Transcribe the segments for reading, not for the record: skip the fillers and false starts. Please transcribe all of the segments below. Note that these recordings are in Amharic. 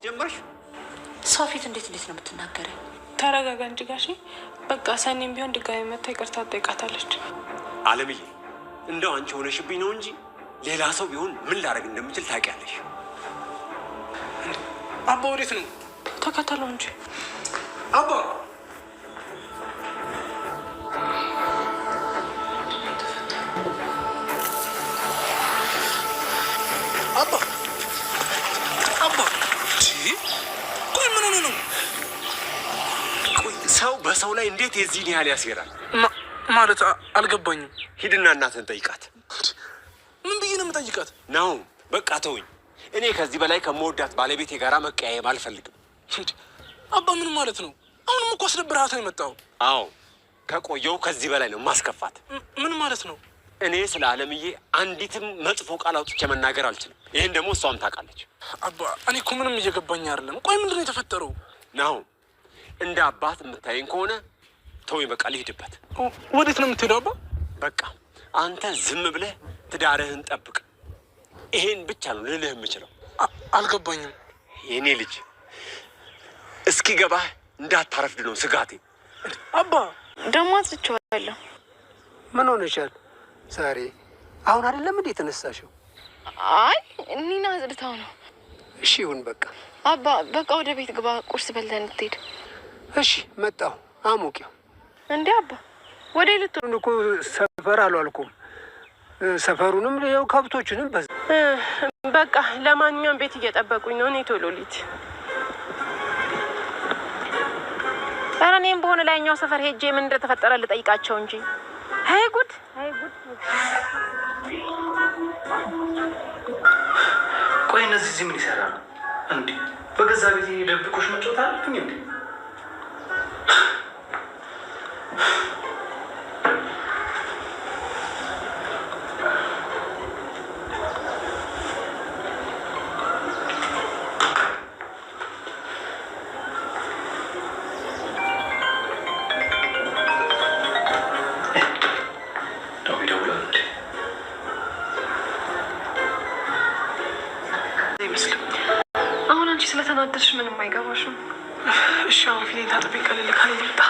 ጀመርሽ? ሰው ፊት እንዴት ነው የምትናገረኝ? ተረጋጋ እንጂ ጋሼ። በቃ ሰኔም ቢሆን ድጋሚ መታ ይቅርታ ትጠይቃታለች። አለምዬ እንደው አንቺ ሆነሽብኝ ነው እንጂ ሌላ ሰው ቢሆን ምን ላደርግ እንደምችል ታውቂያለሽ። አባ ወዴት ነው? ተከተለው እንጂ አባ። አባ አባ ቆይ ምን ሆነ ነው? ቆይ ሰው በሰው ላይ እንዴት የዚህን ያህል ያስገራል? ማለት አልገባኝም። ሂድና እናትን ጠይቃት። ምን ብዬ ነው የምጠይቃት? ነው በቃ ተውኝ። እኔ ከዚህ በላይ ከመወዳት ባለቤቴ ጋር መቀያየም አልፈልግም። አባ ምን ማለት ነው? አሁንም እኮ አስደብረሃት ነው የመጣው። አዎ ከቆየው ከዚህ በላይ ነው ማስከፋት። ምን ማለት ነው? እኔ ስለ አለምዬ አንዲትም መጥፎ ቃል አውጥቼ መናገር አልችልም። ይህን ደግሞ እሷም ታውቃለች። አባ እኔ እኮ ምንም እየገባኝ አይደለም። ቆይ ምንድን ነው የተፈጠረው? ነው እንደ አባት የምታየኝ ከሆነ ተወኝ፣ በቃ ልሂድበት። ወዴት ነው የምትሄደው አባ? በቃ አንተ ዝም ብለህ ትዳርህን ጠብቅ። ይሄን ብቻ ነው ልልህ የምችለው። አልገባኝም። የኔ ልጅ እስኪገባህ እንዳታረፍድ ነው ስጋቴ። አባ ደግሞ አጽቼዋለሁ። ምን ሆነሻል ዛሬ? አሁን አይደለም እንዴ የተነሳሽው? አይ እኒና አጽድታው ነው። እሺ ይሁን በቃ። አባ በቃ ወደ ቤት ግባ፣ ቁርስ በልተን እንድትሄድ። እሺ መጣሁ። አሞቂው እንዴ አባ ወደ ልትሆን እኮ ሰፈር አልዋልኩም። ሰፈሩንም ያው ከብቶቹንም በቃ ለማንኛውም ቤት እየጠበቁኝ ነው። እኔ ቶሎ ልሂድ። ኧረ እኔም በሆነ ላይኛው ሰፈር ሄጄ ምን እንደተፈጠረ ልጠይቃቸው እንጂ። አይ ጉድ አይ ጉድ። ቆይ እነዚህ እዚህ ምን ይሰራሉ እንዴ? በገዛ ቤት ደብቆሽ መጫወት አለብኝ እንዴ? አሁን አንቺ ስለተናደድሽ ምንም አይገባሽም። እሺ አሁን ፊቴን ታጥቤ ቀለል ካለ ልምጣ።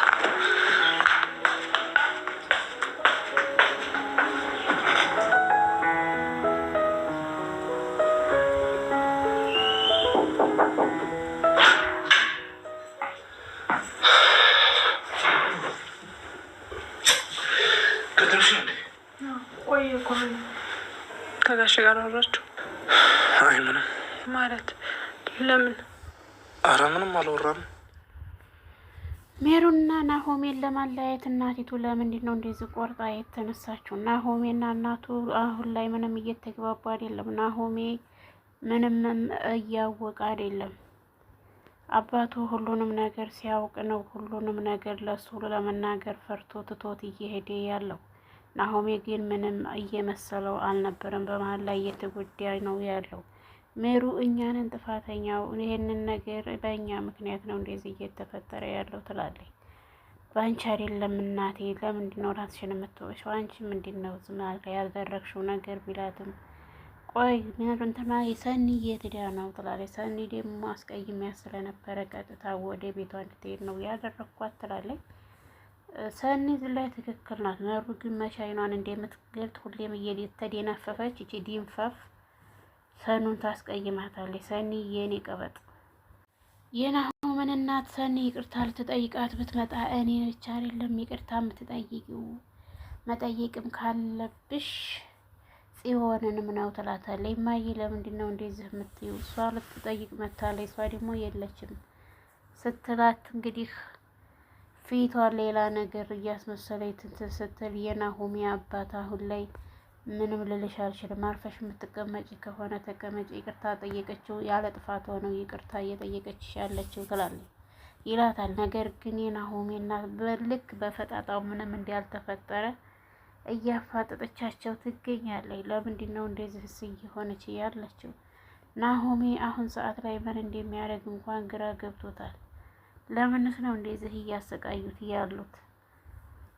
ቆይ እኮ ከጋሼ ጋር አወራችሁ? አይ ምንም ማለት ለምን? አረ ምንም አልወራም። ሜሩና ናሆሜን ለማለያየት እናቲቱ ለምንድን ነው እንደዚህ ቆርጣ የተነሳችው? ናሆሜና እናቱ አሁን ላይ ምንም እየተግባቡ አይደለም። ናሆሜ ምንም እያወቀ አይደለም። አባቱ ሁሉንም ነገር ሲያውቅ ነው ሁሉንም ነገር ለሱ ለመናገር ፈርቶ ትቶት እየሄደ ያለው። ናሆሜ ግን ምንም እየመሰለው አልነበረም። በመሀል ላይ እየተጎዳ ነው ያለው። ሜሩ እኛንን ጥፋተኛው፣ ይሄንን ነገር በእኛ ምክንያት ነው እንደዚህ እየተፈጠረ ያለው ትላለች። በአንቺ አይደለም እናቴ፣ ለምንድን ነው ራስሽን የምትወጪው? አንቺ ምንድን ነው ዝም ያደረግሽው ነገር ቢላትም፣ ቆይ እንትና ሰኒ የት ሄዳ ነው ትላለች። ሰኒ ደግሞ አስቀይሜያት ስለነበረ ቀጥታ ወደ ቤቷ እንድትሄድ ነው ያደረግኳት ትላለች። ሰኒ ላይ ትክክል ናት። ሜሩ ግን መሻይኗን እንደምትገልጥ ሁሌም እየተደናፈፈች እቺ ዲንፋፍ ሰኑን ታስቀይማታለች። ሰኒ የኔ ቀበጥ የናሆምን እናት ሰኒ ይቅርታ ልትጠይቃት ብትመጣ እኔ ብቻ አይደለም ይቅርታ የምትጠይቂው መጠየቅም ካለብሽ ጽዮንንም ነው ትላታለች። እማዬ ለምንድን ነው እንደዚህ የምትይው? እሷ ልትጠይቅ መታለች፣ እሷ ደግሞ የለችም ስትላት እንግዲህ ፊቷን ሌላ ነገር እያስመሰለኝ ትንትን ስትል የናሆሚ አባት አሁን ላይ ምንም ልልሽ አልችልም፣ አርፈሽ የምትቀመጪ ከሆነ ተቀመጪ፣ ይቅርታ ጠየቀችው፣ ያለ ጥፋት ሆነው ይቅርታ እየጠየቀችሽ ያለችው ትላለች ይላታል። ነገር ግን የናሆሜና በልክ በፈጣጣው ምንም እንዳልተፈጠረ እያፋጠጠቻቸው ትገኛለች። ለምንድን ነው እንደዚህ እየሆነች ያለችው? ናሆሜ አሁን ሰዓት ላይ ምን እንደሚያደርግ እንኳን ግራ ገብቶታል። ለምንስ ነው እንደዚህ እያሰቃዩት ያሉት?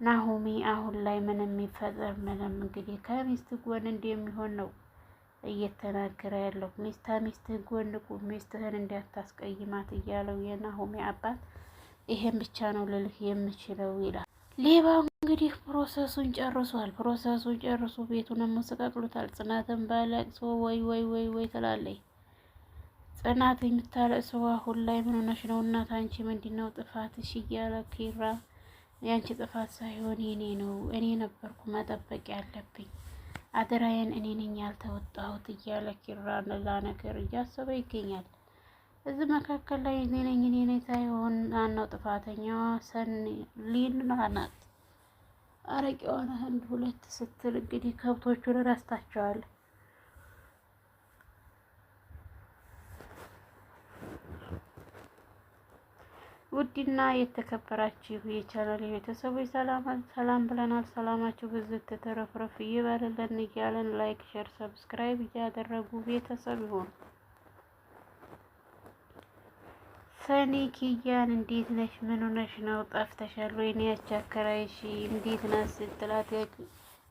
ናሆሜ አሁን ላይ ምንም የሚፈጠር ምንም እንግዲህ ከሚስት ጎን እንደሚሆን ነው እየተናገረ ያለው። ሚስትህ ጎን ቁም፣ ሚስትህን እንዳታስቀይማት እያለው የናሆሜ አባት ይሄን ብቻ ነው ልልህ የምችለው ይላል። ሌባው እንግዲህ ፕሮሰሱን ጨርሷል። ፕሮሰሱን ጨርሶ ቤቱን መስቀቅሉታል። ጽናትን ባለቅሶ ወይ ወይ ወይ ወይ ትላለች። ጽናት የምታለቅሰው አሁን ላይ ምን ሆነሽ ነው እናት? አንቺ ምንድነው ጥፋትሽ? እያለ ኪራ ያንቺ ጥፋት ሳይሆን የኔ ነው፣ እኔ ነበርኩ መጠበቅ ያለብኝ፣ አደራዬን እኔ ነኝ ያልተወጣሁት እያለ ኪራ ሌላ ነገር እያሰበ ይገኛል። እዚህ መካከል ላይ እኔ ነኝ ሳይሆን አናው ጥፋተኛዋ ሰኒ ሊና ናት። አረቂዋን አንድ ሁለት ስትል እንግዲህ ከብቶቹን ረስታቸዋል። ውድና የተከበራችሁ የቻናል ቤተሰቦች ሰላም ብለናል። ሰላማችሁ ብዝት ተረፍረፍ ይበልልን እያለን ላይክ፣ ሼር፣ ሰብስክራይብ እያደረጉ ቤተሰብ ይሁኑ። ሰኒ ኪያን እንዴት ነሽ? ምን ሆነሽ ነው? ጠፍተሻል ወይ? እኔ ያቻከራይሽ እንዴት ናት ስትላት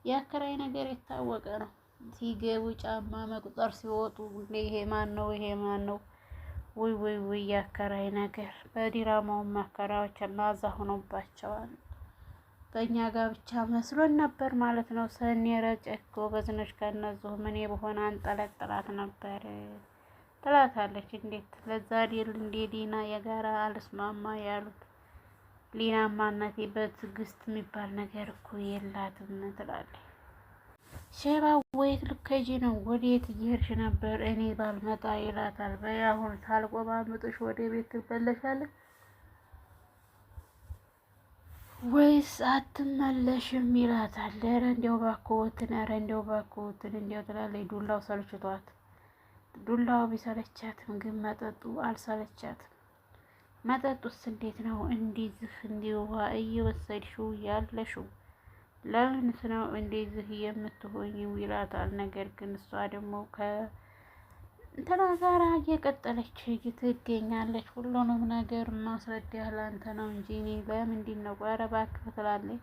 ያከራይ ነገር የታወቀ ነው። ሲገቡ ጫማ መቁጠር ሲወጡ ይሄ ማን ነው? ይሄ ማን ነው? ውይ ውይ ውይ ያከራይ ነገር በዲራማው አከራዮች ናዛ ሆኖባቸዋል። በእኛ ጋር ብቻ መስሎን ነበር ማለት ነው። ሰኒ ረጨኮ በዝነሽ ከነዙ ምን በሆነ አንጠለጥላት ነበር ትላታለች። እንዴት ለዛ ዲል እንዴ ዲና የጋራ አልስማማ ያሉት ሊናማነቴ በትዕግስት የሚባል ነገር እኮ የላትም ትላለች። ሸባ ወይት ልከጂ ነው? ወዴት እየሄድሽ ነበር? እኔ ባልመጣ ይላታል። በይ አሁን ሳልቆማምጥሽ ወደ ቤት ትመለሻለሽ ወይስ አትመለሽም ይላታል። ኧረ እንዲያው ባክዎትን፣ ኧረ እንዲያው ባክዎትን እንዲያው ትላለች። ዱላው ሰልችቷት፣ ዱላው ቢሰለቻትም ግን መጠጡ አልሰለቻትም። መጠጡስ እንዴት ነው እንዲህ እንዲውሃ እየወሰድሽው ያለሽው? ለምንስ ነው እንደዚህ የምትሆኝው ይላታል። ነገር ግን እሷ ደግሞ ከእንትና ጋር እየቀጠለች ትገኛለች። ሁሉንም ነገር ማስረዳህ ላንተ ነው እንጂ እኔ ለምንድን ነው? ኧረ እባክህ ትላለች።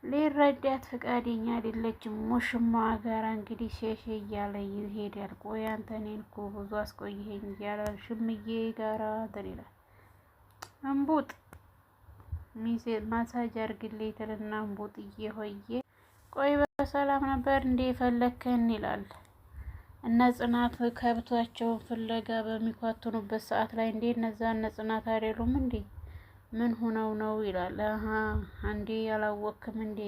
ሊረዳት ፈቃደኛ አይደለችም። ሙሽማዋ ጋር እንግዲህ ሼሼ እያለ ይሄዳል። ቆይ አንተ እኔን እኮ ብዙ አስቆይኸኝ እያለ ሽምዬ ጋራ እንትን ይላል። እምቡጥ ማሳጅ አርግልኝ ትልና እምቡጥዬ ሆዬ ቆይ በሰላም ነበር እንዴ ፈለከን ይላል። እነ ጽናት ከብቷቸውን ፍለጋ በሚኳትኑበት ሰዓት ላይ እንዴ እነዛ እነ ጽናት አይደሉም እንዴ? ምን ሆነው ነው ይላል። አሀ አንዴ ያላወቅም እንዴ?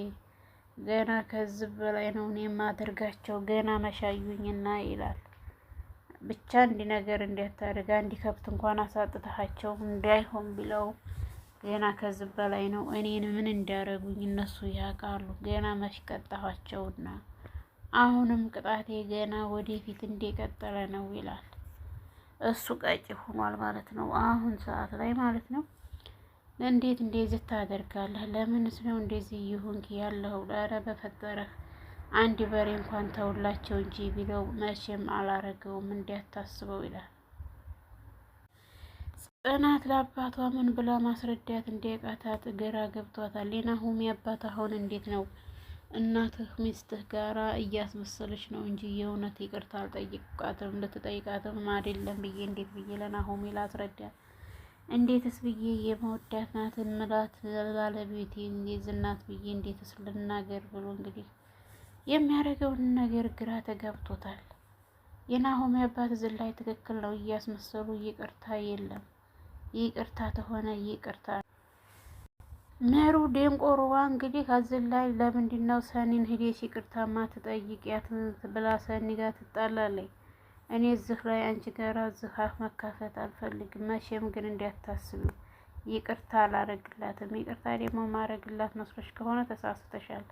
ገና ከዚህ በላይ ነው እኔ የማደርጋቸው ገና መሻዩኝና ይላል። ብቻ እንዲህ ነገር እንዲያታደርግ አንዲ ከብት እንኳን አሳጥተሃቸው እንዳይሆን ብለው ገና ከዚህ በላይ ነው እኔን ምን እንዳረጉኝ እነሱ ያውቃሉ። ገና መሽቀጣኋቸውና አሁንም ቅጣቴ ገና ወደፊት እንደቀጠለ ነው ይላል። እሱ ቀጭ ሆኗል ማለት ነው አሁን ሰዓት ላይ ማለት ነው። እንዴት እንደዚህ ታደርጋለህ? ለምንስ ነው እንደዚህ ይሁንክ ያለው? ኧረ በፈጠረህ አንድ በሬ እንኳን ተውላቸው እንጂ ቢለው መቼም አላረገውም እንዲያታስበው ይላል። ጽናት ለአባቷ ምን ብላ ማስረዳት እንዲያቃታት ግራ ገብቷታል። የናሆሜ አባት አሁን እንዴት ነው እናትህ ሚስትህ ጋራ እያስመሰለች ነው እንጂ የእውነት ይቅርታ አልጠይቃትም ልትጠይቃትም አይደለም ብዬ እንዴት ብዬ ለናሆሜ ላስረዳት? እንዴትስ ብዬ የመወዳት ናትን ምላት ባለቤቴ የዝናት ብዬ እንዴትስ ልናገር ብሎ እንግዲህ የሚያደርገውን ነገር ግራ ተጋብቶታል። የናሆሜ አባት እዚህ ላይ ትክክል ነው። እያስመሰሉ ይቅርታ የለም። ይቅርታ ተሆነ ይቅርታ መሩ ደንቆሮዋ እንግዲህ አዝል ላይ ለምንድን ነው ሰኒን ሂዴሽ ይቅርታማ ትጠይቂያት ብላ ሰኒ ጋር ትጣላለች። እኔ እዚህ ላይ አንቺ ጋር እዚህ አፍ መካፈት አልፈልግም። መቼም ግን እንዲያታስቢ ይቅርታ አላረግላትም። ይቅርታ ደግሞ ማረግላት መስሎሽ ከሆነ ተሳስተሻል።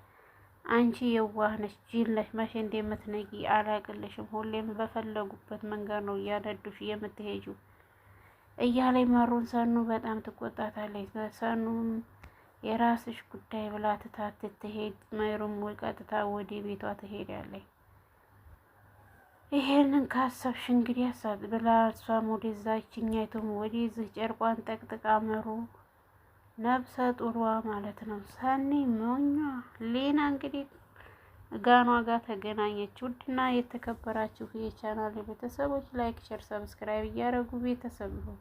አንቺ የዋህ ነሽ፣ ጅል ነሽ። መቼ እንደምትነጊ አላቅልሽም። ሁሌም በፈለጉበት መንገድ ነው እያነዱሽ የምትሄጂው እያለኝ መሩን ሰኑ በጣም ትቆጣታለች። ሰኑም የራስሽ ጉዳይ ብላ ትታት ትሄድ። መሩም ቀጥታ ወደ ቤቷ ትሄዳለች። ይሄንን ካሰብሽ እንግዲህ ያሳብ ብላ እሷም ወደዛ ይችኛይቱም ወደዚህ ጨርቋን ጠቅጥቃ መሩ ነብሰ ጡሯ ማለት ነው። ሰኒ ሞኛ ሌና እንግዲህ ጋኗ ጋር ተገናኘች። ውድና የተከበራችሁ የቻናል ቤተሰቦች ላይክ፣ ሼር፣ ሰብስክራይብ እያደረጉ ቤተሰብ ይሁን።